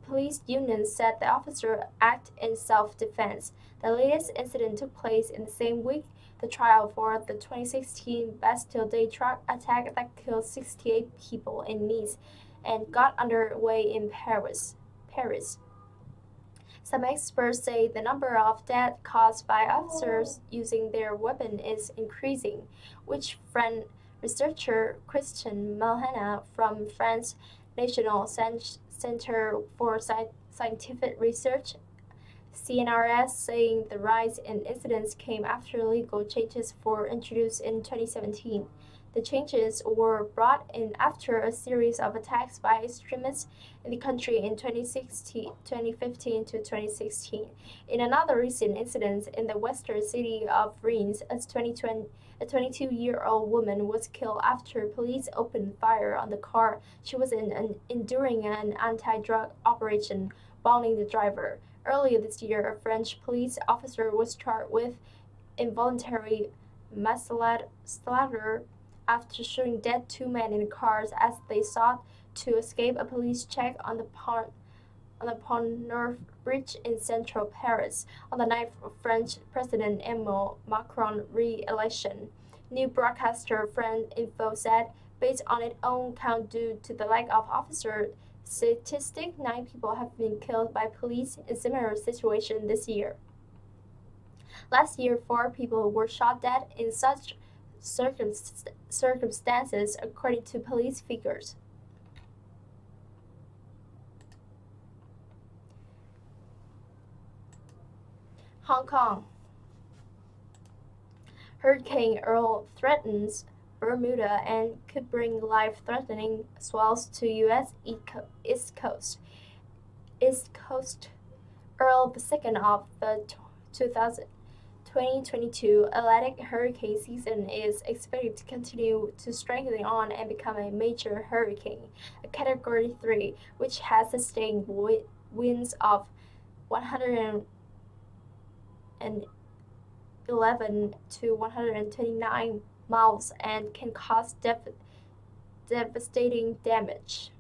Police unions said the officer acted in self-defense. The latest incident took place in the same week the trial for the 2016 Bastille Day truck attack that killed 68 people in Nice and got underway in Paris. Some experts say the number of deaths caused by officers using their weapon is increasing, which French researcher Christian Malhena from France's National Center for Scientific Research CNRS saying the rise in incidents came after legal changes were introduced in 2017. The changes were brought in after a series of attacks by extremists in the country in 2015 to 2016. In another recent incident in the western city of Reims, a 22-year-old woman was killed after police opened fire on the car she was in during an anti-drug operation, bounding the driver. Earlier this year, a French police officer was charged with involuntary manslaughter after shooting dead two men in cars as they sought to escape a police check on the Pont Neuf bridge in central Paris on the night of French President Emmanuel Macron's re-election. New broadcaster France Info said, based on its own count due to the lack of officer statistic, 9 people have been killed by police in similar situations this year. Last year, 4 people were shot dead in such circumstances, according to police figures. Hong Kong. Hurricane Earl threatens Bermuda and could bring life-threatening swells to U.S. East Coast. Earl, the second of the 2022 Atlantic hurricane season, is expected to continue to strengthen on and become a major hurricane, a Category 3, which has sustained winds of 111 to 129 miles and can cause devastating damage.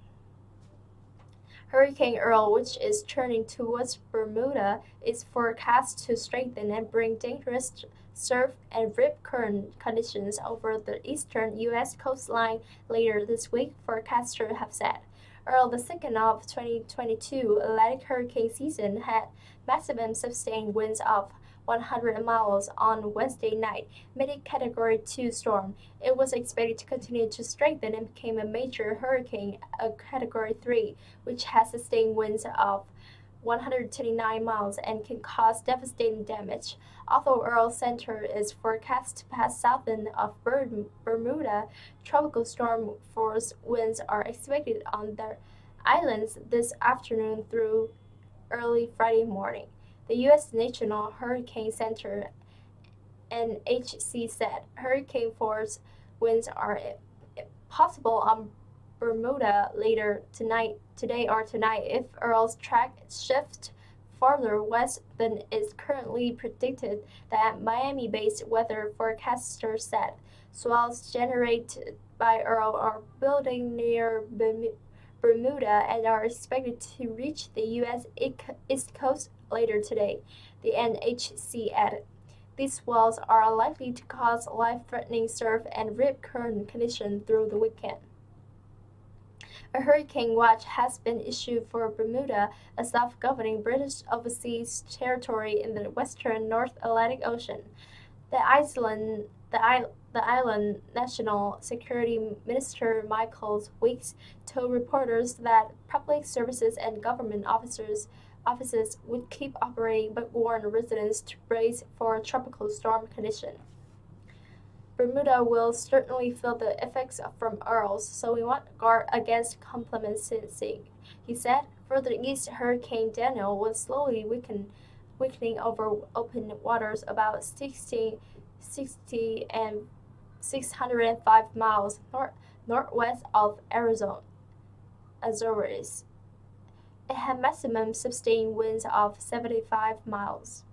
Hurricane Earl, which is turning towards Bermuda, is forecast to strengthen and bring dangerous surf and rip current conditions over the eastern U.S. coastline later this week, forecasters have said. Earl, the second of 2022 Atlantic hurricane season, had maximum sustained winds of 100 miles on Wednesday night, made a Category 2 storm. It was expected to continue to strengthen and became a major hurricane, a Category 3, which has sustained winds of 129 miles and can cause devastating damage. Although Earl's center is forecast to pass southern of Bermuda, tropical storm force winds are expected on the islands this afternoon through early Friday morning. The U.S. National Hurricane Center (NHC) said hurricane force winds are possible on Bermuda later today or tonight if Earl's track shifts farther west than is currently predicted, that Miami-based weather forecasters said. Swells generated by Earl are building near Bermuda and are expected to reach the U.S. East Coast later today, the NHC added. These swells are likely to cause life-threatening surf and rip current conditions through the weekend. A hurricane watch has been issued for Bermuda, a self-governing British overseas territory in the western North Atlantic Ocean. The island National Security Minister Michael Weeks told reporters that public services and government officers Offices would keep operating but warn residents to brace for a tropical storm condition. Bermuda will certainly feel the effects from Earls, so we want to guard against complacency, he said. Further east, Hurricane Daniel was slowly weakening over open waters about 60 and 605 miles northwest of Azores. It had maximum sustained winds of 75 miles.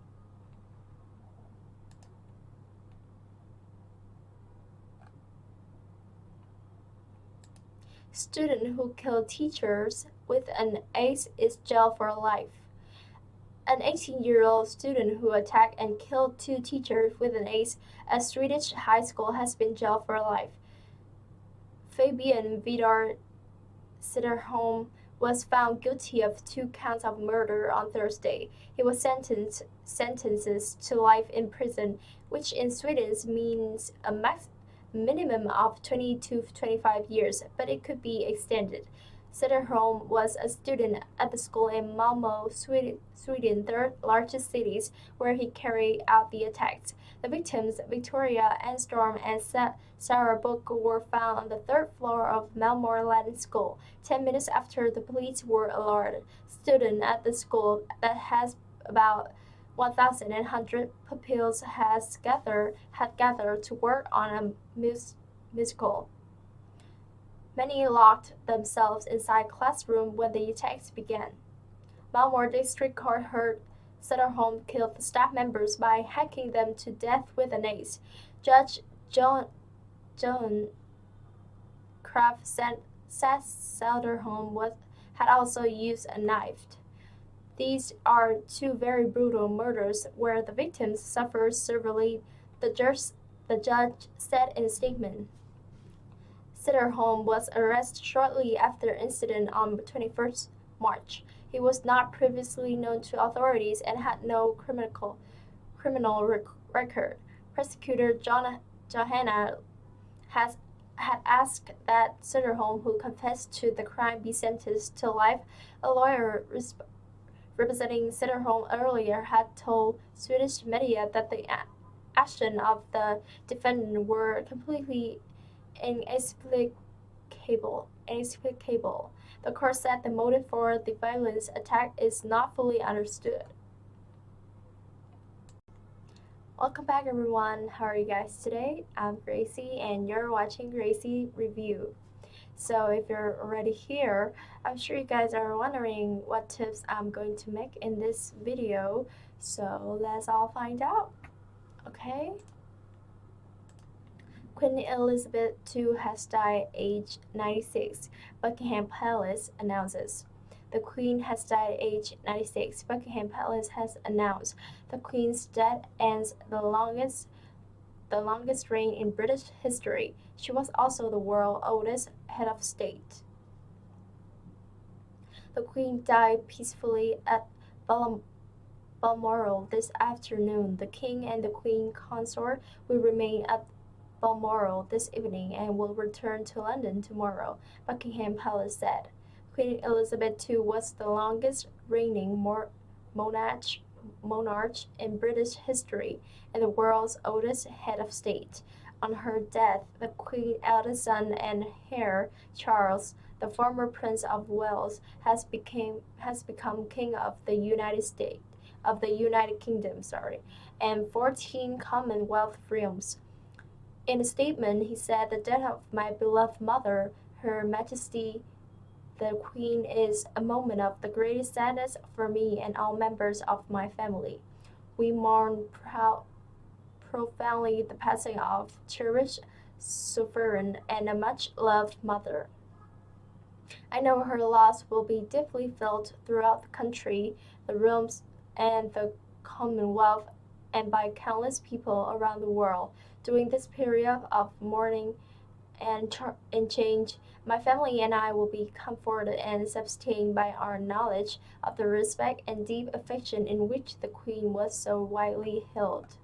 Student who killed teachers with an axe is jailed for life. An 18-year-old student who attacked and killed 2 teachers with an axe at Swedish high school has been jailed for life. Fabian Vidar Sitterholm was found guilty of 2 counts of murder on Thursday. He was sentenced to life in prison, which in Sweden means a minimum of 20 to 25 years, but it could be extended. Sitterholm was a student at the school in Malmö, Sweden, third largest cities, where he carried out the attacks. The victims, Victoria Anstorm and Sarah Book, were found on the 3rd floor of Malmö School, 10 minutes after the police were alerted. Students at the school that has about 1,100 pupils had gathered to work on a musical. Many locked themselves inside classroom when the attacks began. Malmö District Court heard Sitterholm killed the staff members by hacking them to death with an axe. Judge John Kraft said Sitterholm had also used a knife. These are 2 very brutal murders where the victims suffered severely, the judge said in a statement. Sitterholm was arrested shortly after the incident on 21st March. He was not previously known to authorities and had no criminal record. Prosecutor Johanna had asked that Sitterholm, who confessed to the crime, be sentenced to life. A lawyer representing Sitterholm earlier had told Swedish media that the actions of the defendant were completely inexplicable. The court said the motive for the violent attack is not fully understood. Welcome back, everyone. How are you guys today? I'm Gracie and you're watching Gracie Review. So if you're already here, I'm sure you guys are wondering what tips I'm going to make in this video. So let's all find out. Okay? Queen Elizabeth II has died aged 96, Buckingham Palace announces. The Queen has died aged 96, Buckingham Palace has announced. The Queen's death ends the longest reign in British history. She was also the world's oldest head of state. The Queen died peacefully at Balmoral this afternoon. The King and the Queen Consort will remain at Balmoral this evening and will return to London tomorrow, Buckingham Palace said. Queen Elizabeth II was the longest reigning monarch in British history and the world's oldest head of state. On her death, the Queen's eldest son and heir, Charles, the former Prince of Wales, has become King of the United Kingdom, and 14 Commonwealth realms. In a statement, he said, "The death of my beloved mother, Her Majesty the Queen, is a moment of the greatest sadness for me and all members of my family. We mourn profoundly the passing of cherished sovereign and a much-loved mother. I know her loss will be deeply felt throughout the country, the realms, and the Commonwealth, and by countless people around the world. During this period of mourning and change, my family and I will be comforted and sustained by our knowledge of the respect and deep affection in which the Queen was so widely held.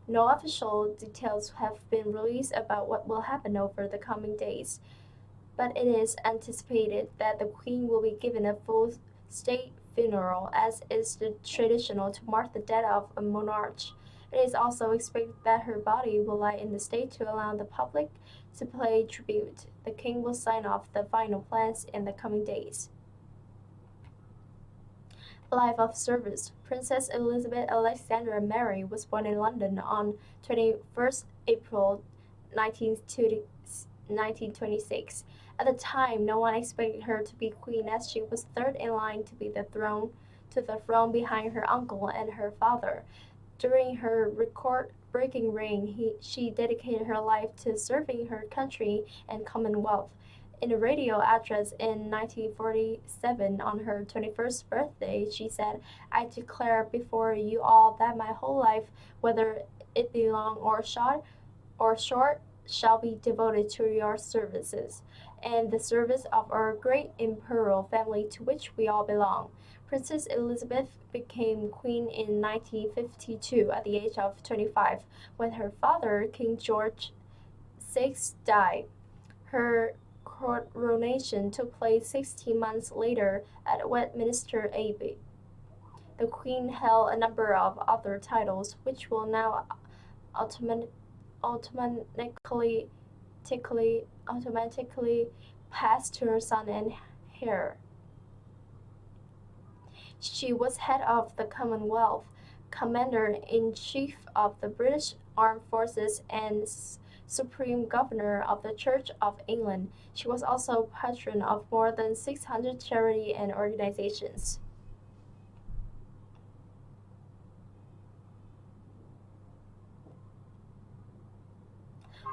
No official details have been released about what will happen over the coming days, but it is anticipated that the Queen will be given a full state funeral, as is the traditional to mark the death of a monarch. It is also expected that her body will lie in the state to allow the public to pay tribute. The king will sign off the final plans in the coming days. Life of service. Princess Elizabeth Alexandra Mary was born in London on 21st April 1926. At the time, no one expected her to be queen, as she was third in line to the throne behind her uncle and her father. During her record-breaking reign, she dedicated her life to serving her country and Commonwealth. In a radio address in 1947 on her 21st birthday, she said, "I declare before you all that my whole life, whether it be long or short, shall be devoted to your services, and the service of our great imperial family to which we all belong." Princess Elizabeth became queen in 1952 at the age of 25, when her father, King George VI, died. Her coronation took place 16 months later at Westminster Abbey. The Queen held a number of other titles, which will now automatically pass to her son and heir. She was head of the Commonwealth, Commander-in-Chief of the British Armed Forces, and Supreme Governor of the Church of England. She was also patron of more than 600 charity and organizations.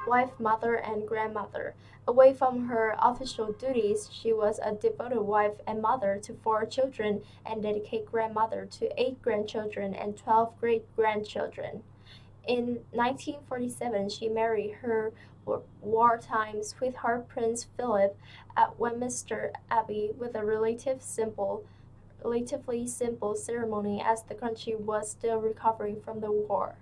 Wife, mother, and grandmother. Away from her official duties, she was a devoted wife and mother to 4 children and dedicated grandmother to 8 grandchildren and 12 great-grandchildren. In 1947, she married her wartime sweetheart Prince Philip at Westminster Abbey with a relatively simple ceremony, as the country was still recovering from the war.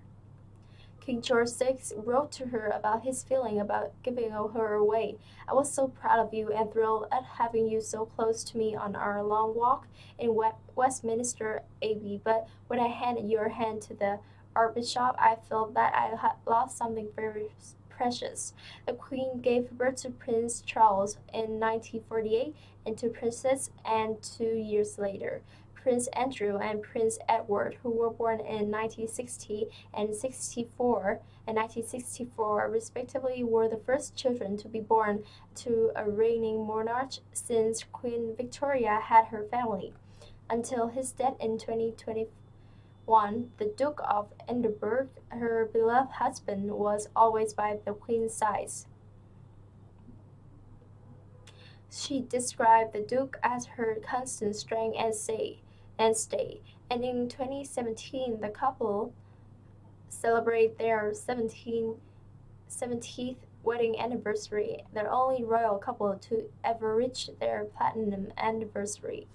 King George VI wrote to her about his feeling about giving her away. "I was so proud of you and thrilled at having you so close to me on our long walk in Westminster Abbey, but when I handed your hand to the Archbishop, I felt that I had lost something very precious." The Queen gave birth to Prince Charles in 1948 and to Princess Anne 2 years later. Prince Andrew and Prince Edward, who were born in 1960 and 1964 respectively, were the first children to be born to a reigning monarch since Queen Victoria had her family. Until his death in 2021, the Duke of Edinburgh, her beloved husband, was always by the Queen's side. She described the Duke as her constant strength and stay. And in 2017, the couple celebrated their 70th wedding anniversary, the only royal couple to ever reach their platinum anniversary.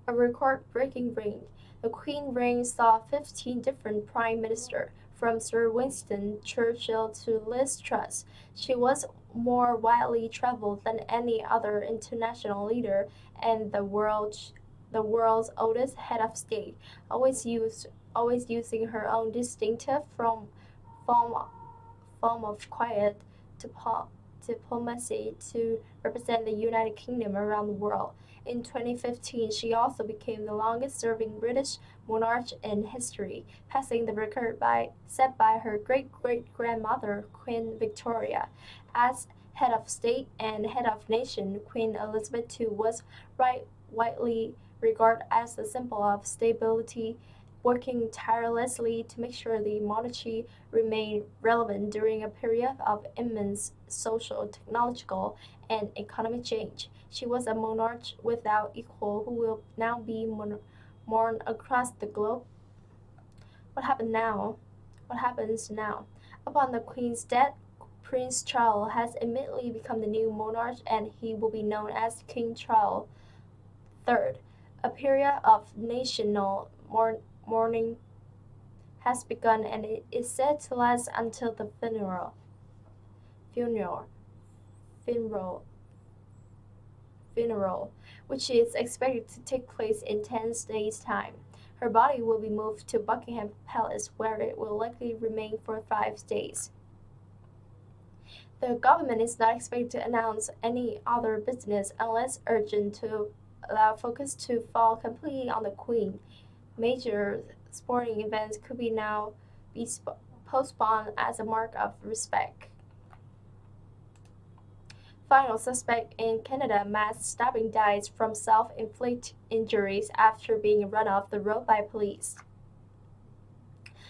A record-breaking reign. The Queen reign saw 15 different prime ministers, from Sir Winston Churchill to Liz Truss. She was more widely traveled than any other international leader and the world's oldest head of state, always using her own distinctive form of quiet diplomacy to represent the United Kingdom around the world. In 2015, she also became the longest-serving British monarch in history, passing the record set by her great-great-grandmother, Queen Victoria. As head of state and head of nation, Queen Elizabeth II was widely regarded as a symbol of stability, working tirelessly to make sure the monarchy remained relevant during a period of immense social, technological, and economic change. She was a monarch without equal who will now be mourned across the globe. What happens now? Upon the Queen's death, Prince Charles has immediately become the new monarch, and he will be known as King Charles III. A period of national mourning has begun, and it is said to last until the funeral. funeral, which is expected to take place in 10 days' time. Her body will be moved to Buckingham Palace, where it will likely remain for 5 days. The government is not expected to announce any other business unless urgent to allow focus to fall completely on the Queen. Major sporting events could be postponed as a mark of respect. Final suspect in Canada mass stabbing dies from self-inflicted injuries after being run off the road by police.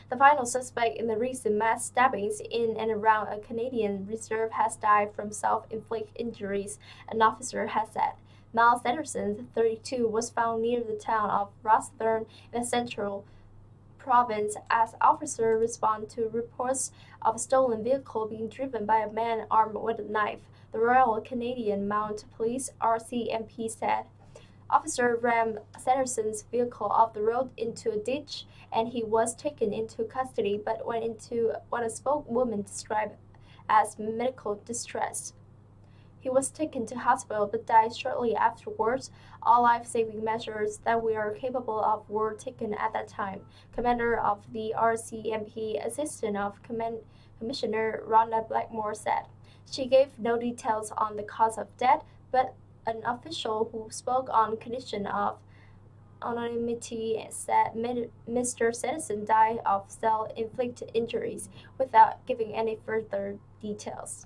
The final suspect in the recent mass stabbings in and around a Canadian reserve has died from self-inflicted injuries, an officer has said. Miles Sanderson, 32, was found near the town of Rosthern in the central province as officers respond to reports of a stolen vehicle being driven by a man armed with a knife, the Royal Canadian Mounted Police RCMP said. Officer rammed Sanderson's vehicle off the road into a ditch, and he was taken into custody but went into what a spokeswoman described as medical distress. He was taken to hospital but died shortly afterwards. All life-saving measures that we are capable of were taken at that time, Commander of the RCMP, Assistant of Commissioner Rhonda Blackmore said. She gave no details on the cause of death, but an official who spoke on condition of anonymity said Mr. Sanderson died of self-inflicted injuries without giving any further details.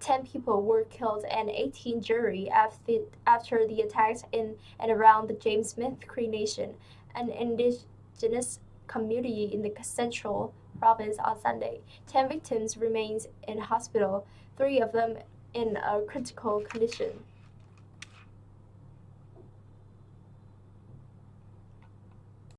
10 people were killed and 18 jury after the attacks in and around the James Smith Cree Nation, an indigenous community in the central province on Sunday. 10 victims remain in hospital, 3 of them in a critical condition.